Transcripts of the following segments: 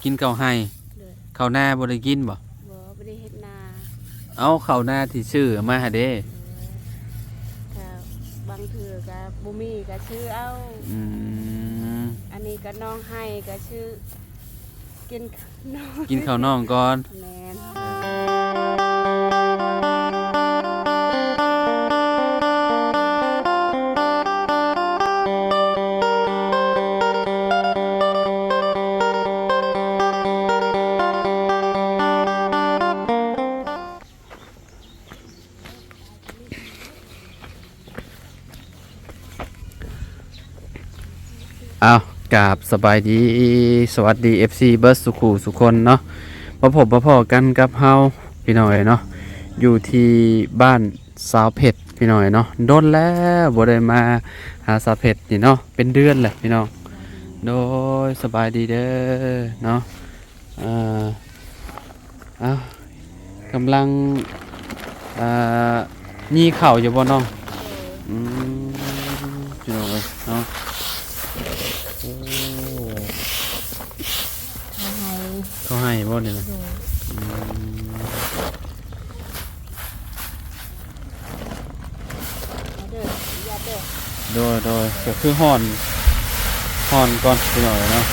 กินข้าวให้เลยข้าวหน้าบ่ได้กินบ่บ่ได้เฮ็ดนาเอาข้าวหน้าที่ซื้อมาหาเด้ก็บางเทื่อก็บ่มีก็ซื้อเอาอืมอันนี้ก็น้องให้ก็ซื้อกินน้องกินข้าวน้องก่อนแม่นเอากราบสบายดีสวัสดี FC เบิร์ดสุขุสุคนเนาะมาพบมาพอกันกับเฮาพี่น้อยเนาะอยู่ที่บ้านสาวเพชรพี่น้อยเนาะโดนแล้วบ่ได้มาหาสาวเพชรนี่เนาะเป็นเดือนแหละพี่น้องโดยสบายดีเด้อเนาะเอากำลังยี่เข่าอยู่บ่น้องพี่น้องเนาะเขาให้บ่เนี่ยนะโดยก็คือห่อนก่อนไปหน่อยเนาะ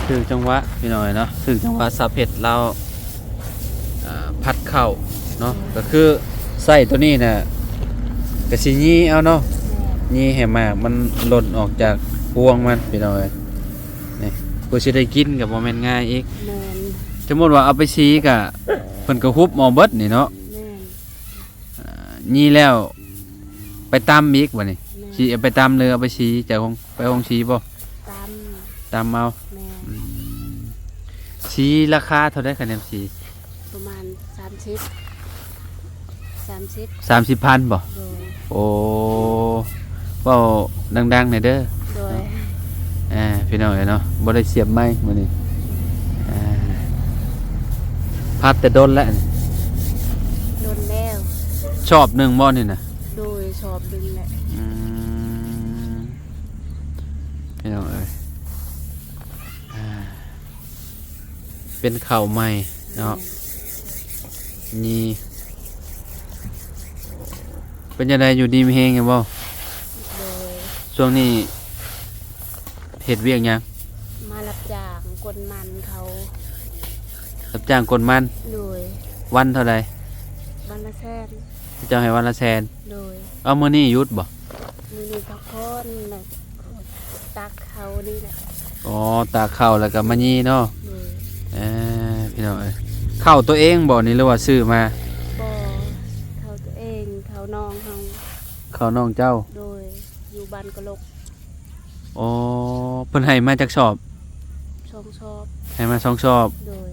ถึงจังหวะพี่หน่อยเนาะถึงจังหวะสาเผ็ดเราพัดเข้าเนาะก็คือใส่ตัวนี้น่ะกระชิยี่เอาเนาะยี่แห่มากมันหล่นออกจากพวงมันพี่น้อยนี่กูสิได้กินกับโมเมนต์ง่ายอีกสมมติว่าเอาไปชี้กะเพิ่นก็ฮุบหมอเบิดนี่เนาะยี่แล้วไปตำอีกบ่นี่ชี้ไปตำเลยเอาไปชี้จากห้องไปห้องชี้บ่ตำเอาชี้ราคาเท่าไดคะแนนชี้ประมาณ30,000บ่โอ้เว้าดังๆหน่อยเด้อโดยพี่น้องเนาะบ่ได้เสียบไม้มื้อนี้พัดแต่โดนแล้วโดนแล้วชอบหนึ่งบ่นี่น่ะโดยชอบดึงแหละพี่น้องเอ้ยเป็นข้าวใหม่เนาะนี่เป็นยังไงอยู่ดีมีเฮงไงบ่ช่วงนี้เฮ็ดเวียกยังมารับจ้างกดมันเขารับจ้างกดมันโดยวันเท่าใดวันละแสนเจ้าให้วันละแสนโดยเอามื้อนี้หยุดบ่มื้อนี้พักผ่อนน่ะตักเขานี่แหละอ๋อตากข้าวแล้วก็มายี่เนาะพี่น้องเอ้ยข้าวตัวเองบ่นี่หรือว่าซื้อมาบ่ข้าวตัวเองข้าวน้องเฮาข้าวน้องเจ้าโดยอยู่บ้านกะลกอ๋อเพิ่นให้มาจากชอบชอบให้มา2ชอบโดย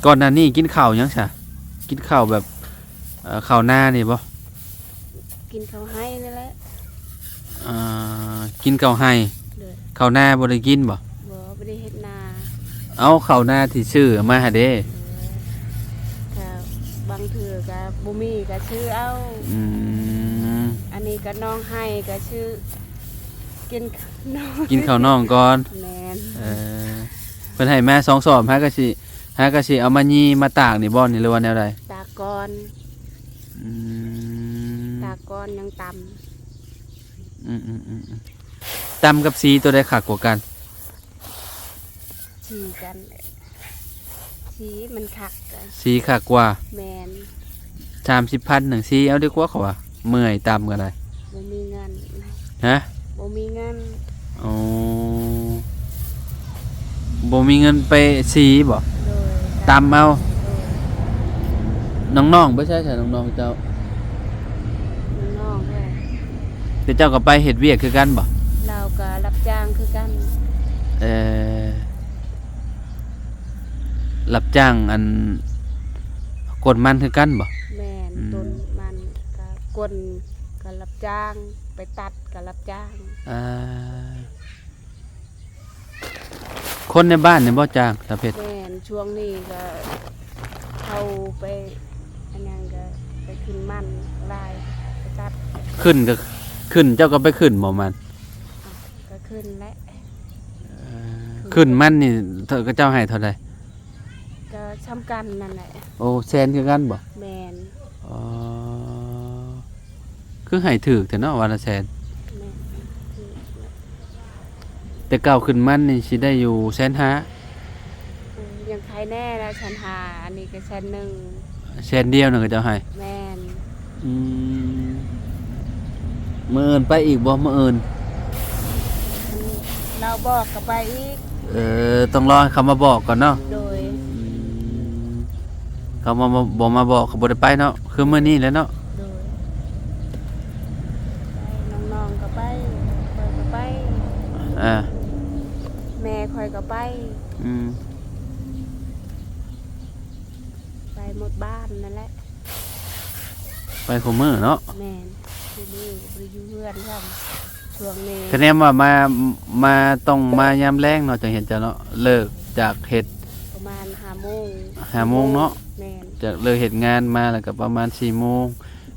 ก่อนหน้านี้กินข้าวยังซะกินข้าวแบบข้าวหน้านี่บ่กินข้าวให้นั่นแหละกินข้าวให้ข้าวหน้าบ่ได้กินบ่ได้เฮ็ดนาเอาข้าวหน้าที่ซื้อมาหาเด้ก็บางเทื่อก็บ่มีก็ซื้อเอาอันนี้ก็น้องให้ก็ซื้อกินข้าวน้องก่อนแม่นเพิ่นให้มา2สอบหาก็สิเอามายี่มาตากนี่บ่นี่หรือว่าแนวใดตากก่อนตากก่อนยังตำตำกับสีตัวใดคักกว่ากันสีกันสีมันคักสีคักกว่าแม่น30,000นึงสีเอาดีกว่าเขาว่าเมื่อยตำกันได้บ่มีเงินฮะบ่มีเงินอ๋อบ่มีเงินไปสีบ่ตำเอาน้องๆบ่ใช่น้องๆเจ้าน้องแต่เจ้าก็ไปเฮ็ดเวียกคือกันบ่เราก็รับจ้างคือกันรับจ้างอันกดมันคือกันบ่แม่นต้นมันก็กดก็รับจ้างไปตัดก็รับจ้างคนในบ้านเนี่ยบ่จ้างตาเพชรแม่นช่วงนี้ก็เข้าไปอันนั้นก็ ไปขึ้นมันลายไปจัด ขึ้นก็ขึ้นเจ้าก็ไปขึ้นบ่มัน ก็ขึ้นและ ขึ้นมันนี่เธอก็เจ้าให้เท่าใด ก็ช้ำกันนั่นแหละ โอ้แสนคือกันบ่ แมน อ๋อคือให้ถูกแต่เนาะวันละแสน แมนคือ แต่เก่าขึ้นมันนี่สิได้อยู่150,000 ยังใครแน่แล้วฉันหาอันนี้ก็ฉันหนึ่ง แสนเดียวนึงก็เจ้าให้ แมน อืมมื้ออื่นไปอีกบ่มื้ออื่น เราบอกกับไปอีก ต้องรอให้เขามาบอกก่อนเนาะ โดย เขามาบอกเขาบ่ได้ไปเนาะคือมื้อนี้แหล้วเนาะ โดยไปน้องๆก็ไปคอยก็ไป อ่า แม่คอยก็ไป อืม ไปหมดบ้านนั่นแหละ ไปคุมื้อเนาะ แม่นคือนี่บริยูเพื่อนครับช่วงนี้ คะแนนว่ามาต้องมายามแรงเนาะจังเห็นจ้ะเนาะเลิกจากเฮ็ด ประมาณ5 โมง 5 โมงเนาะ แม่น จากเลิกเฮ็ดงานมาแล้วก็ประมาณ4 โมง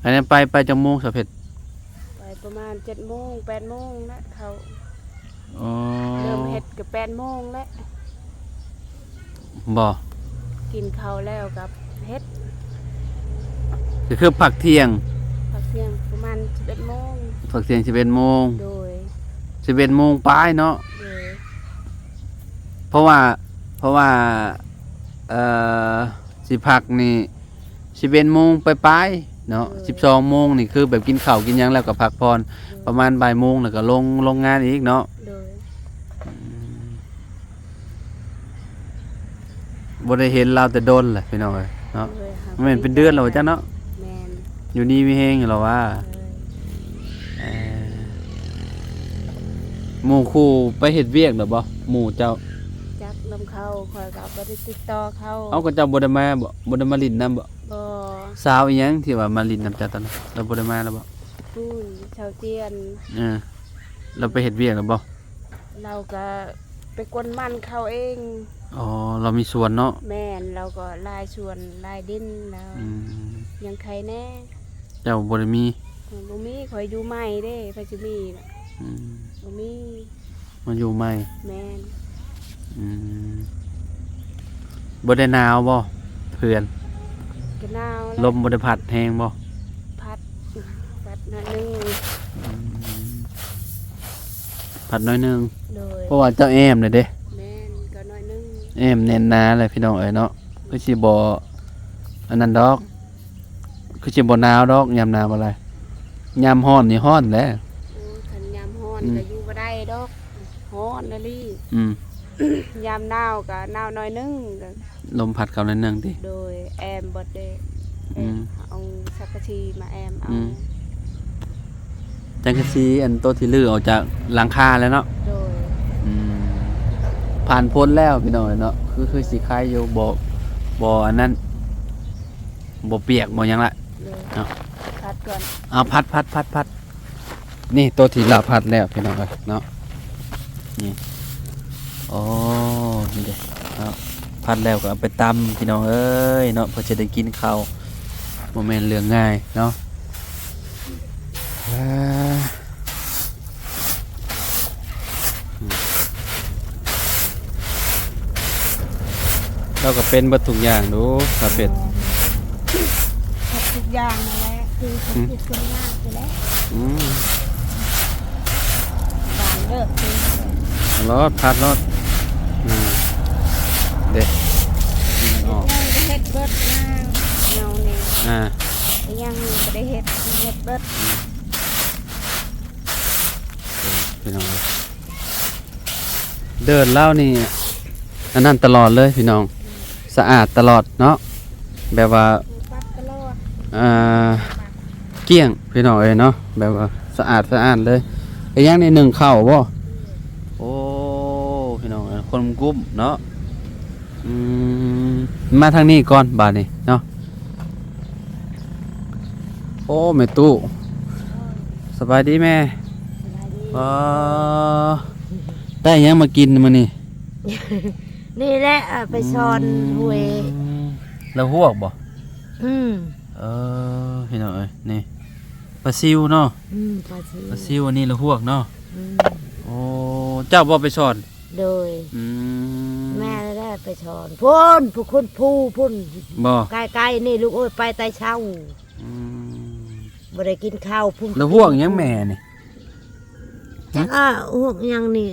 อันนี้ไปจังโมงสะเพ็ด ไปประมาณ7 โมง8 โมงแล้วเขา อ๋อ เริ่มเฮ็ดกับ8 โมงแล้ว บ่ กินข้าวแล้วกับเฮ็ด ก็คือพักเที่ยง พักเที่ยงประมาณ11 โมง พักเที่ยง11 โมง โดย 11 โมงปลายเนาะ โดย เพราะว่าสิพักนี่11 โมงปลายๆเนาะ12 โมงนี่คือแบบกินข้าวกินหยังแล้วก็พักผ่อนประมาณบ่ายโมงแล้วก็ลงงานอีกเนาะ โดย บ่ได้เห็นเราแต่โดนแหละพี่น้องเอ้ยเนาะ โดยหา มันเป็นเดือนแล้วจ้ะเนาะ แม่น อยู่นี่มีแฮงอยู่แล้วว่า เลย หมู่คู่ไปเฮ็ดเวียกหรอบ่หมู่เจ้า จักนำเข้าคอยก็บ่ได้ติดต่อเขา เอาก็เจ้าบ่ได้มาบ่บ่ได้มาลิ้นนํบ่ บ่ สาวอีหยังที่ว่ามาลิ้นนํเจ้าตอนนั้นเราบ่ได้มาแล้วบ่ ปุ้นชาวเจียน เราไปเฮ็ดเวียกหรอบ่ เราก็ไปกวนมันเขาเอง อ๋อเรามีสวนเนาะ แม่นเราก็ลายชวนลายดินแล้ว อืม ยังใครแน่ เจ้าบ่ได้มี บ่มีคอยอยู่ใหม่เด้ไปจะมีน่ะ อืม บ่มี มาอยู่ใหม่ แม่น อืมบ่ได้หนาวบ่เพื่อน ก็หนาว ลมบ่ได้พัดแฮงบ่ พัดหน่อยหนึง พัดน้อยหนึง โดย เพราะว่าเจ้าแอมเลยเด้ แม่นก็หน่อยหนึง แอมแน่นหนาเลยพี่น้องเอ้ยเนาะคือสิบ่อันนั้นดอกคือสิบ่หนาวดอกยามหนาวอะไรยามร้อนนี่ร้อนแหละ โอ้คันยามร้อน อืม ก็อยู่บ่ได้ดอกร้อนนะลี่ อืม ยามหนาวก็หนาวหน่อยหนึงก็ ลมพัดเข้านิดนึงติ โดยแอมบ่ได้ อืม เอาสักกะชีมาแอมเอา อืม จังกะซีอันโตที่ลื้อออกจากหลังคาแล้วเนาะ โดย อืมผ่านพ้นแล้วพี่น้องเอ้ยเนาะคือสิคายอยู่บ่อันนั้นบ่เปียกบ่หยังละ เลย เอา พัดก่อน เอาพัดนี่ตัวที่เราพัดแล้วพี่น้องเอ้ยเนาะนี่โอ้นี่เด้เอาพัดแล้วก็เอาไปตำพี่น้องเอ้ยเนาะเพื่อจะได้กินข้าวบ่แม่นเรื่องง่ายเนาะเราก็เป็นเบัดทุกอย่างดูถ้าเป็ด พัดทุกอย่างนั่นแหละคือพัดทุกคนยากอยู่แล้ว อืม บางเลิกคือ รถพัดรถเด็ดออก ยังได้เฮ็ดเบิดหน้าเงาเนี่ย แต่ยังบ่ได้เฮ็ดเบิด พี่น้องเดินเล่านี่อันนั้นตลอดเลยพี่น้องสะอาดตลอดเนาะแบบว่า ปัดตลอด เกลี้ยงพี่น้องเอ้ยเนาะแบบว่าสะอาดเลยไอ้ย่างในหนึ่งเข้าบ่โอ้พี่น้องเอ้ยคนกลุ่มเนาะมาทางนี้ก่อนบาดนี้เนาะโอ้แม่ตู้สบายดีแม่ สบายดี ได้หยังมากินมื้อนี้ นี่แหละไปสอนหวย แล้วฮวกบ่ อืม เอ พี่น้องเอ้ยนี่ปลาซิวเนาะ ปลาซิว ปลาซิวอันนี้ละพวกเนาะ อืม โอ้เจ้าบ่ไปสอน โดย อืม แม่ได้ไปชอนพุ่นผู้คุณผู้พุ่น บ่ ใกล้ๆนี่ลูกโอ้ยไปแต่เช้า อืม บ่ได้กินข้าวพุ่น แล้วพวกหยังแม่นี่ จักพวกยังนี่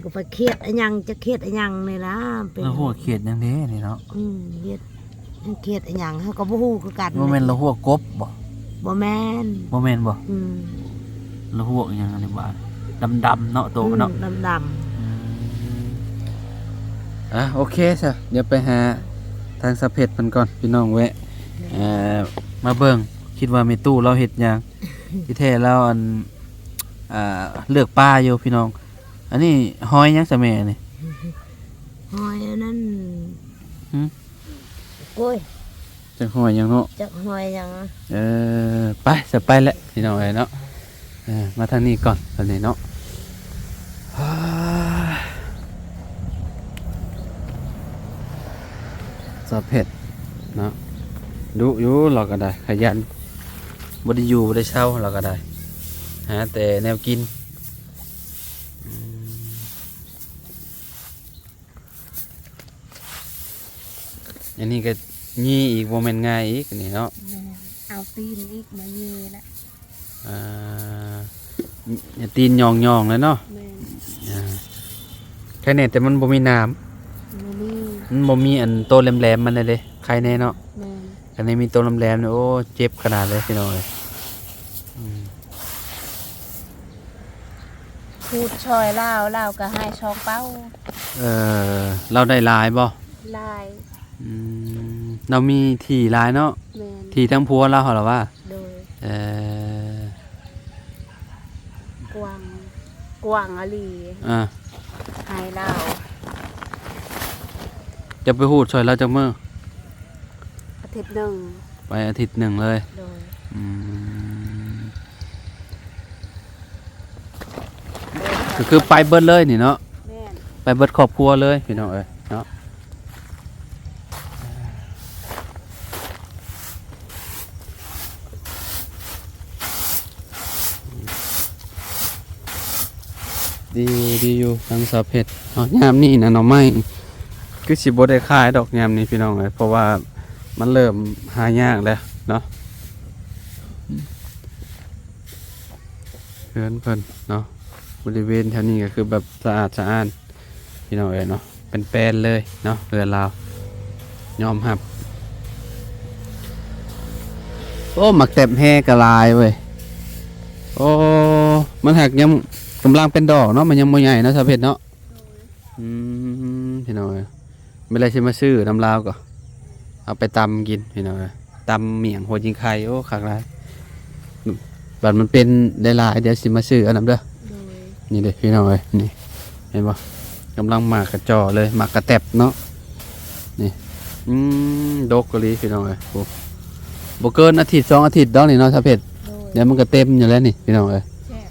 ก็ไปเครียดอะยังจะเครียดอะยังนี่ล่ะเป็น แล้วพวกเขียดหยังเด้นี่เนาะ เครียดอะยังเฮาก็บ่ฮู้คือกัน บ่แม่นละพวกกบบ่ บ่แม่น บ่แม่นบ่ อืม ละพวกหยังอันนี้บ่ดำๆเนาะโตเนาะ ดำ โอเคจ้ะเดี๋ยวไปหาทางสะเพ็ดมันก่อนพี่น้องแวะมาเบิ่งคิดว่ามีตู้เราเฮ็ดหยัง ที่แท้เราอันเลือกปลาอยู่พี่น้อง อันนี้หอยหยังซะแม่นี่ ๆหอยอันนั้น หืม โอ้ย จักหอยหยังเนาะ จักหอยยัง ไปจะไปแล้วพี่น้องเอ้ยเนาะมาทางนี้ก่อนตอนนี้เนาะสะเพ็ดเนาะดุอยู่เราก็ได้ขยันบ่ได้อยู่บ่ได้เช่าเราก็ได้หาแต่แนวกินอันนี้ก็ยี่อีกบ่แม่นง่ายอีกอันนี่เนาะ เอาตีนอีกมาเย่ละ อย่าตีนยองๆเลยเนาะ แม่น แค่นี้แต่มันบ่มีน้ บ่มี ำมันบ่มีอันโตแหลมๆมันเลยเด้ใครแน่เนาะ แม่น อันนี้มีโตแหลมๆเนี่ยโอ้เจ็บขนาดเลยพี่น้องเอ้ย พูดชอยเล่าก็ให้ช่องเป้า เราได้หลายบ่ ลาย เรามีที่หลายเนาะ แม่น ที่ทั้งพัวเราเหรอว่า โดย เอ่อก วางอลี อ่า ให้เล่า จะไปพูดช่วยเราจักมื้อ อาทิตย์หนึ่ง ไปอาทิตย์หนึ่งเลย โดย อืมก็คือไปเบิดเลยนี่เนาะ แม่น ไปเบิดครอบครัวเลยพี่น้องเอ้ยเนาะดีอยู่ทางสะเพ็ดยามนี่นะหน่อไม้คือสิบ่ได้ขายดอกยามนี้พี่น้องเอ้ยเพราะว่ามันเริ่มหายากแล้วเนาะเพื่อนเพิ่นเนาะบริเวณแถวนี้ก็คือแบบสะอาดสะอ้านพี่น้องเอ้ยเนาะเป็นแปลนเลยเนาะเรือนลาวยอมรับโอ้หมักแตบแห่กระลายเว้ยโอ้มันหักยังกำลังเป็นดอกเนาะมันยังบ่ใหญ่เนาะสะเพ็ดเนาะพี่น้องเอ้ยไม่ได้สิมาซื้อน้ำลาวก็เอาไปตำกินพี่น้องเอ้ยตำเมี่ยงหัวจิงไข่โอ้คักหลายบัดมันเป็นได้หลายเดี๋ยวสิมาซื้ออันนั้นเด้อ โดย นี่เด็กพี่น้องเอ้ยนี่เห็นปะกำลังหมากกระจอเลยหมากกระแตบเนาะนี่ดกกะลีพี่น้องเอ้ยโอ้บ่เกินอาทิตย์2 อาทิตย์ดอกนี่เนาะถ้าเผ็ด โดย เดี๋ยวมันก็เต็มอยู่แล้วนี่พี่น้องเอ้ย แซ่บ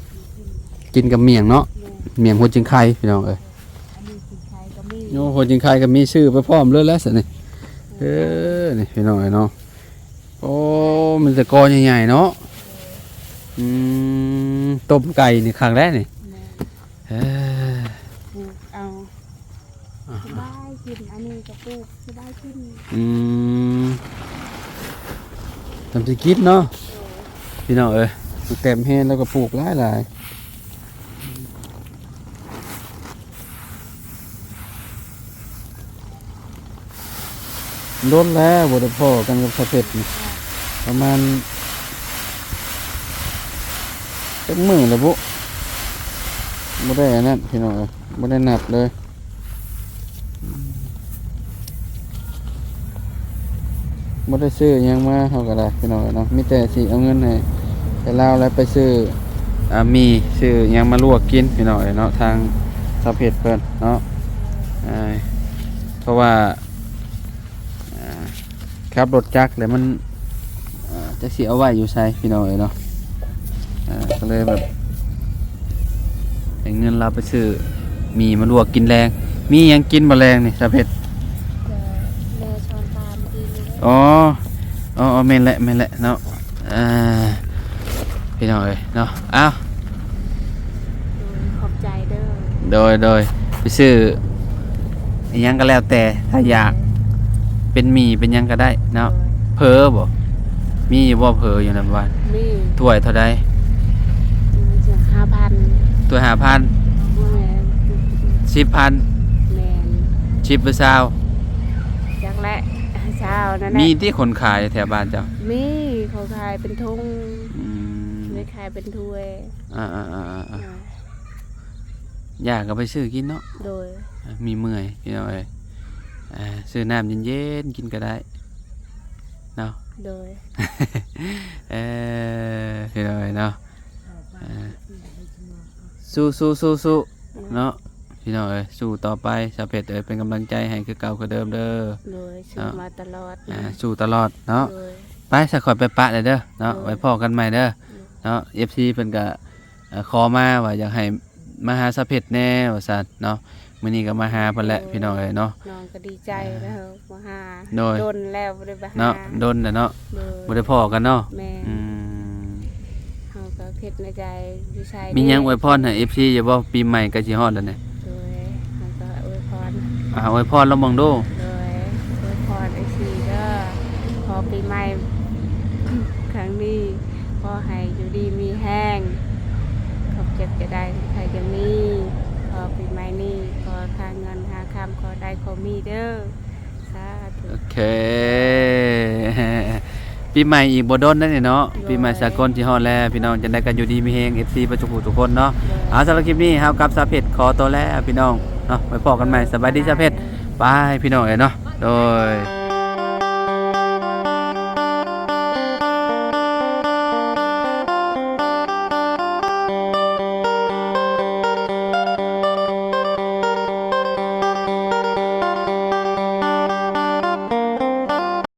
กินกับเมี่ยงเนาะ แม่น เมี่ยงหัวจิงไข่พี่น้องเอ้ย อันนี้กินไข่ก็มี โอ้หัวจิงไข่ก็มีชื่อไปพร้อมเลยแล้วสินี่นี่พี่น้องเอ้ยเนาะโอ้มันจะกอใหญ่ๆเนาะต้มไก่นี่ครั้งแรกนี่ แม่น เอ้ย ปลูกเอาสบายกินอันนี้ก็ปลูกสบายกิน ทำสิกินเนาะพี่น้องเอ้ยปลูกเต็มแฮนแล้วก็ปลูกหลายๆล้นแล้วบไดพ่อกันกับสะเพ็ดนี่ประมาณจักมื้อแล้วบุบ่ได้อันนั้นพี่น้องเอ้ยบ่ได้นับเลยบ่ได้ซื้อหยังมาเฮาก็ได้พี่น้องเอ้ยเนาะมีแต่สิเอาเงินให้ไปลาวแล้วไปซื้อมีซื้อหยังมาลวกกินพี่น้องเอ้ยเนาะทางสะเพ็ดเพิ่นเนาะเพราะว่าขับรถจักรแล้วมันจะสิเอาไว้อยู่ไสพี่น้องเอ้ยเนาะก็เลยแบบให้เงินเราไปซื้อมีมาลวกกินแรงมีหยังกินบ่แรงนี่สะเพ็ด จะแม่ช้อนตามกินเลย อ๋อ แม่นแหละเนาะพี่น้องเอ้ยเนาะอ้าว ขอบใจเด้อ โดยไปซื้ออิหยังก็แล้วแต่ถ้าอยากเป็นหมี่เป็นหยังก็ได้เนาะเพอบ่มีอยู่บ่เพออยู่ในบ้าน มี ถ้วยเท่าใด จะ5,000 ถ้วย5,000 แม่น 10,000 แม่น 10หรือ20 จักและเช้านั่นแหละ มีที่คนขายแถวบ้านเจ้า มีเขาขายเป็นทุง อืม ไม่ขายเป็นถ้วย อยากก็ไปซื้อกินเนาะ โดย มีเมื่อยพี่น้องเอ้ยซื้อน้ำเย็นๆกินก็ได้เนาะ โดย พี่น้องเอ้ยเนาะสู้เนาะพี่น้องเอ้ยสู้ต่อไปสาวเพชรเอ้ยเป็นกำลังใจให้คือเก่าคือเดิมเด้อ โดยสู้มาตลอดนะ สู้ตลอดเนาะ โดย ไปสักขอยไปปะเลยเด้อเนาะ โดย ไว้พ่อกันใหม่เด้อเนาะ FC เพิ่นก็ขอมาว่าอยากให้มาหาสาวเพชรแน่ว่าซั่นเนาะมื้อนี้ก็มาหาเพิ่นแหละพี่น้องเอ้ยเนาะ น้องก็ดีใจแล้วมาหา โดย โดนแล้วบ่ได้ไปหา เนาะโดนน่ะเนาะ โดย บ่ได้พ้อกันเนาะ แม่ อืม เฮาก็คิดในใจวิชัย มีหยังอวยพรให้ FC อย่าบ่ปีใหม่ก็สิฮอดแล้วเนี่ย โดยเฮาก็อวยพร อวยพรแล้วมองดู โดยอวยพรไอ้ชีเด้อพอปีใหม่ ครั้งนี้ขอให้อยู่ดีมีแห้งขอบเจ็บจะได้ใครจะมีขอปีใหม่นี้ขอค่าเงินหาคำขอได้ขอมีเด้อสาธุ โอเค ปีใหม่อีกบ่โดนนั่นนี่เนาะ ปีใหม่สากลที่ฮอดแล้วพี่น้องจะได้กันอยู่ดีมีแฮง FC ประจุกทุกคนเนาะ เอาสำหรับคลิปนี้เฮากับสาเพชรขอตัวแล้วพี่น้องเนาะไว้พบกันใหม่สบายดีสาเพชรบายพี่น้องเอ้ยเนาะโดย